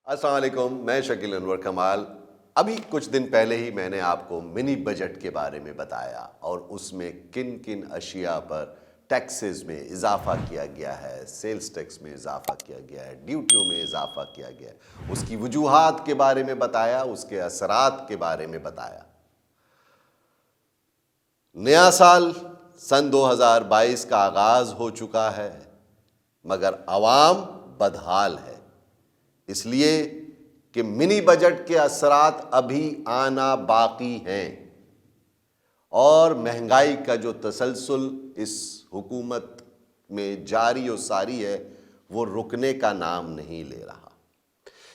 السلام علیکم، میں شکیل انور کمال۔ ابھی کچھ دن پہلے ہی میں نے آپ کو منی بجٹ کے بارے میں بتایا اور اس میں کن کن اشیاء پر ٹیکسز میں اضافہ کیا گیا ہے، سیلز ٹیکس میں اضافہ کیا گیا ہے، ڈیوٹیوں میں اضافہ کیا گیا ہے، اس کی وجوہات کے بارے میں بتایا، اس کے اثرات کے بارے میں بتایا۔ نیا سال سن 2022 کا آغاز ہو چکا ہے، مگر عوام بدحال ہے، اس لیے کہ منی بجٹ کے اثرات ابھی آنا باقی ہیں اور مہنگائی کا جو تسلسل اس حکومت میں جاری و ساری ہے وہ رکنے کا نام نہیں لے رہا۔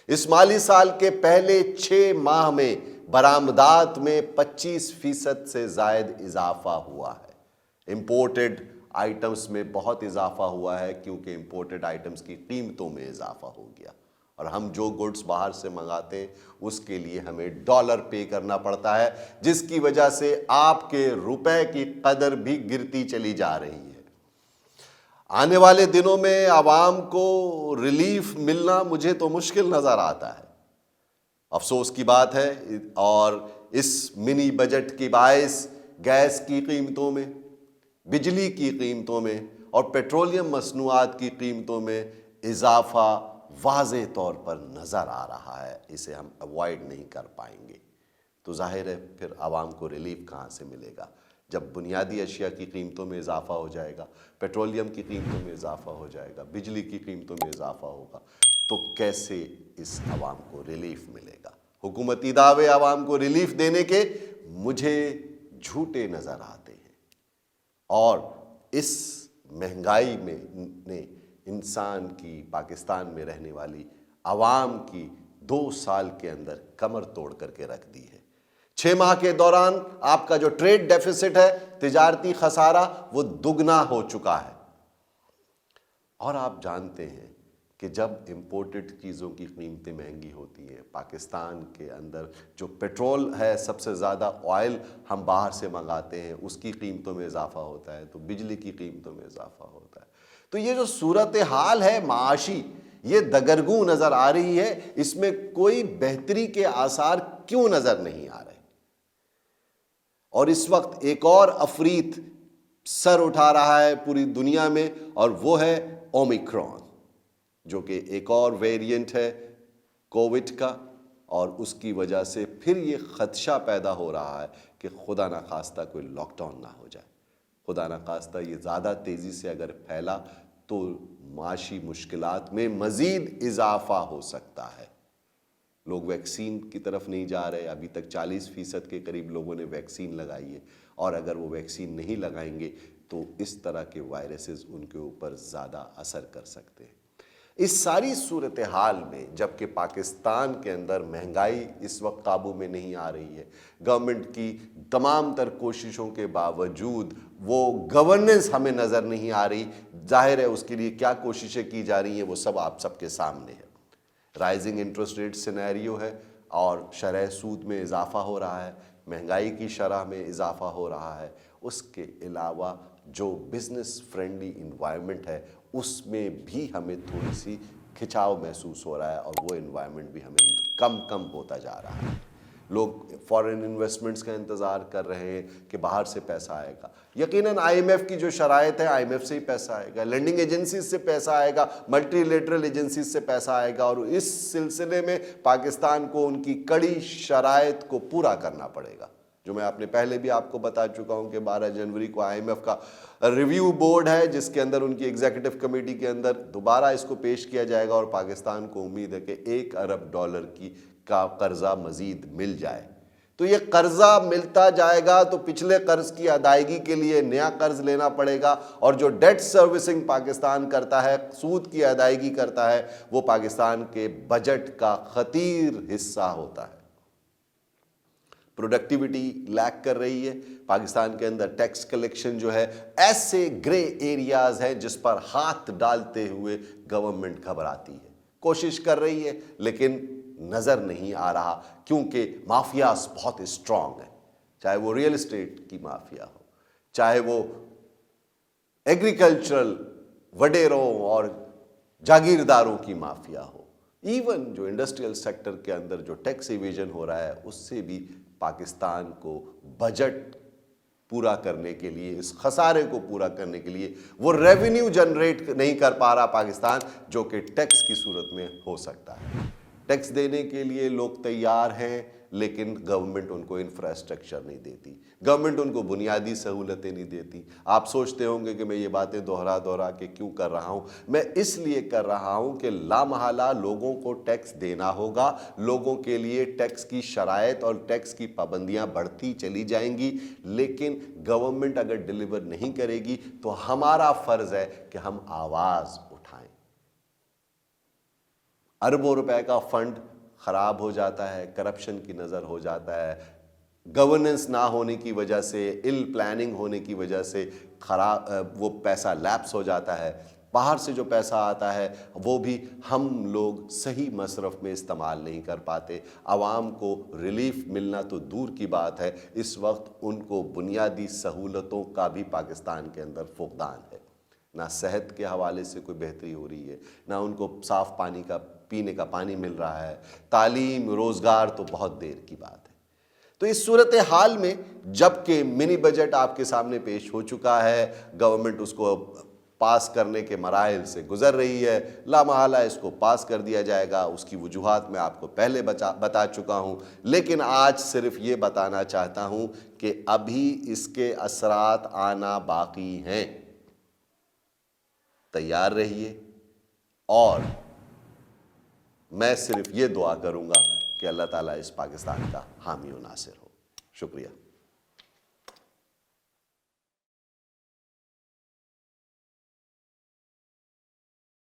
اس مالی سال کے پہلے 6 ماہ میں برآمدات میں 25% سے زائد اضافہ ہوا ہے۔ امپورٹڈ آئٹمز میں بہت اضافہ ہوا ہے کیونکہ امپورٹڈ آئٹمز کی قیمتوں میں اضافہ ہو گیا، اور ہم جو گڈز باہر سے منگاتے ہیں اس کے لیے ہمیں ڈالر پے کرنا پڑتا ہے، جس کی وجہ سے آپ کے روپے کی قدر بھی گرتی چلی جا رہی ہے۔ آنے والے دنوں میں عوام کو ریلیف ملنا مجھے تو مشکل نظر آتا ہے۔ افسوس کی بات ہے، اور اس منی بجٹ کی باعث گیس کی قیمتوں میں، بجلی کی قیمتوں میں اور پیٹرولیم مصنوعات کی قیمتوں میں اضافہ واضح طور پر نظر آ رہا ہے۔ اسے ہم اوائڈ نہیں کر پائیں گے، تو ظاہر ہے پھر عوام کو ریلیف کہاں سے ملے گا؟ جب بنیادی اشیاء کی قیمتوں میں اضافہ ہو جائے گا، پیٹرولیم کی قیمتوں میں اضافہ ہو جائے گا، بجلی کی قیمتوں میں اضافہ ہوگا، تو کیسے اس عوام کو ریلیف ملے گا؟ حکومتی دعوے عوام کو ریلیف دینے کے مجھے جھوٹے نظر آتے ہیں، اور اس مہنگائی میں نے انسان کی، پاکستان میں رہنے والی عوام کی 2 سال کے اندر کمر توڑ کر کے رکھ دی ہے۔ 6 ماہ کے دوران آپ کا جو ٹریڈ ڈیفیسٹ ہے، تجارتی خسارہ، وہ دگنا ہو چکا ہے۔ اور آپ جانتے ہیں کہ جب امپورٹڈ چیزوں کی قیمتیں مہنگی ہوتی ہیں، پاکستان کے اندر جو پیٹرول ہے، سب سے زیادہ آئل ہم باہر سے منگاتے ہیں، اس کی قیمتوں میں اضافہ ہوتا ہے، تو بجلی کی قیمتوں میں اضافہ ہوتا ہے۔ تو یہ جو صورتحال ہے معاشی، یہ دگرگوں نظر آ رہی ہے، اس میں کوئی بہتری کے آثار کیوں نظر نہیں آ رہے؟ اور اس وقت ایک اور عفریت سر اٹھا رہا ہے پوری دنیا میں، اور وہ ہے اومیکرون، جو کہ ایک اور ویریئنٹ ہے کووڈ کا، اور اس کی وجہ سے پھر یہ خدشہ پیدا ہو رہا ہے کہ خدا نخواستہ کوئی لاک ڈاؤن نہ ہو جائے، خدا نخواستہ یہ زیادہ تیزی سے اگر پھیلا تو معاشی مشکلات میں مزید اضافہ ہو سکتا ہے۔ لوگ ویکسین کی طرف نہیں جا رہے، ابھی تک 40% کے قریب لوگوں نے ویکسین لگائی ہے، اور اگر وہ ویکسین نہیں لگائیں گے تو اس طرح کے وائرسز ان کے اوپر زیادہ اثر کر سکتے ہیں۔ اس ساری صورتحال میں جبکہ پاکستان کے اندر مہنگائی اس وقت قابو میں نہیں آ رہی ہے، گورنمنٹ کی تمام تر کوششوں کے باوجود وہ گورننس ہمیں نظر نہیں آ رہی، ظاہر ہے اس کے لیے کیا کوششیں کی جا رہی ہیں وہ سب آپ سب کے سامنے ہے۔ رائزنگ انٹرسٹ ریٹ سینیریو ہے، اور شرح سود میں اضافہ ہو رہا ہے، مہنگائی کی شرح میں اضافہ ہو رہا ہے، اس کے علاوہ جو بزنس فرینڈلی انوائرمنٹ ہے اس میں بھی ہمیں تھوڑی سی کھچاؤ محسوس ہو رہا ہے، اور وہ انوائرمنٹ بھی ہمیں کم ہوتا جا رہا ہے۔ لوگ فارن انویسٹمنٹس کا انتظار کر رہے ہیں کہ باہر سے پیسہ آئے گا۔ یقیناً آئی ایم ایف کی جو شرائط ہے، آئی ایم ایف سے ہی پیسہ آئے گا، لینڈنگ ایجنسیز سے پیسہ آئے گا، ملٹی لیٹرل ایجنسیز سے پیسہ آئے گا، اور اس سلسلے میں پاکستان کو ان کی کڑی شرائط کو پورا کرنا پڑے گا، جو میں آپ نے پہلے بھی آپ کو بتا چکا ہوں کہ 12 جنوری کو آئی ایم ایف کا ریویو بورڈ ہے، جس کے اندر ان کی ایگزیکٹو کمیٹی کے اندر دوبارہ اس کو پیش کیا جائے گا، اور پاکستان کو امید ہے کہ $1 ارب کا قرضہ مزید مل جائے۔ تو یہ قرضہ ملتا جائے گا تو پچھلے قرض کی ادائیگی کے لیے نیا قرض لینا پڑے گا، اور جو ڈیٹ سروسنگ پاکستان کرتا ہے، سود کی ادائیگی کرتا ہے، وہ پاکستان کے بجٹ کا خطیر حصہ ہوتا ہے۔ پروڈکٹیوٹی لیک کر رہی ہے پاکستان کے اندر، ٹیکس کلیکشن جو ہے ایسے گرے ایریاز ہیں جس پر ہاتھ ڈالتے ہوئے گورنمنٹ گھبراتی ہے، کوشش کر رہی ہے لیکن نظر نہیں آ رہا، کیونکہ مافیاز بہت اسٹرانگ ہیں، چاہے وہ ریئل اسٹیٹ کی مافیا ہو، چاہے وہ ایگریکلچرل وڈیروں اور جاگیرداروں کی مافیا ہو، ایون جو انڈسٹریل سیکٹر کے اندر جو ٹیکس ایویژن ہو رہا ہے اس سے بھی پاکستان کو بجٹ پورا کرنے کے لیے، اس خسارے کو پورا کرنے کے لیے وہ ریونیو جنریٹ نہیں کر پا رہا پاکستان، جو کہ ٹیکس کی صورت میں ہو سکتا ہے۔ ٹیکس دینے کے لیے لوگ تیار ہیں، لیکن گورنمنٹ ان کو انفراسٹرکچر نہیں دیتی، گورنمنٹ ان کو بنیادی سہولتیں نہیں دیتی۔ آپ سوچتے ہوں گے کہ میں یہ باتیں دہرا کے کیوں کر رہا ہوں؟ میں اس لیے کر رہا ہوں کہ لامحالہ لوگوں کو ٹیکس دینا ہوگا، لوگوں کے لیے ٹیکس کی شرائط اور ٹیکس کی پابندیاں بڑھتی چلی جائیں گی، لیکن گورنمنٹ اگر ڈیلیور نہیں کرے گی تو ہمارا فرض ہے کہ ہم آواز اٹھائیں۔ اربوں روپے کا فنڈ خراب ہو جاتا ہے، کرپشن کی نظر ہو جاتا ہے، گورننس نہ ہونے کی وجہ سے، اِل پلاننگ ہونے کی وجہ سے وہ پیسہ لیپس ہو جاتا ہے۔ باہر سے جو پیسہ آتا ہے وہ بھی ہم لوگ صحیح مصرف میں استعمال نہیں کر پاتے۔ عوام کو ریلیف ملنا تو دور کی بات ہے، اس وقت ان کو بنیادی سہولتوں کا بھی پاکستان کے اندر فقدان ہے۔ نہ صحت کے حوالے سے کوئی بہتری ہو رہی ہے، نہ ان کو صاف پانی کا پینے کا پانی مل رہا ہے، تعلیم، روزگار تو بہت دیر کی بات ہے۔ تو اس صورتحال میں جبکہ منی بجٹ آپ کے سامنے پیش ہو چکا ہے، گورنمنٹ اس کو پاس کرنے کے مراحل سے گزر رہی ہے، لامحالہ اس کو پاس کر دیا جائے گا، اس کی وجوہات میں آپ کو پہلے بتا چکا ہوں، لیکن آج صرف یہ بتانا چاہتا ہوں کہ ابھی اس کے اثرات آنا باقی ہیں۔ تیار رہیے، اور میں صرف یہ دعا کروں گا کہ اللہ تعالیٰ اس پاکستان کا حامی و ناصر ہو۔ شکریہ۔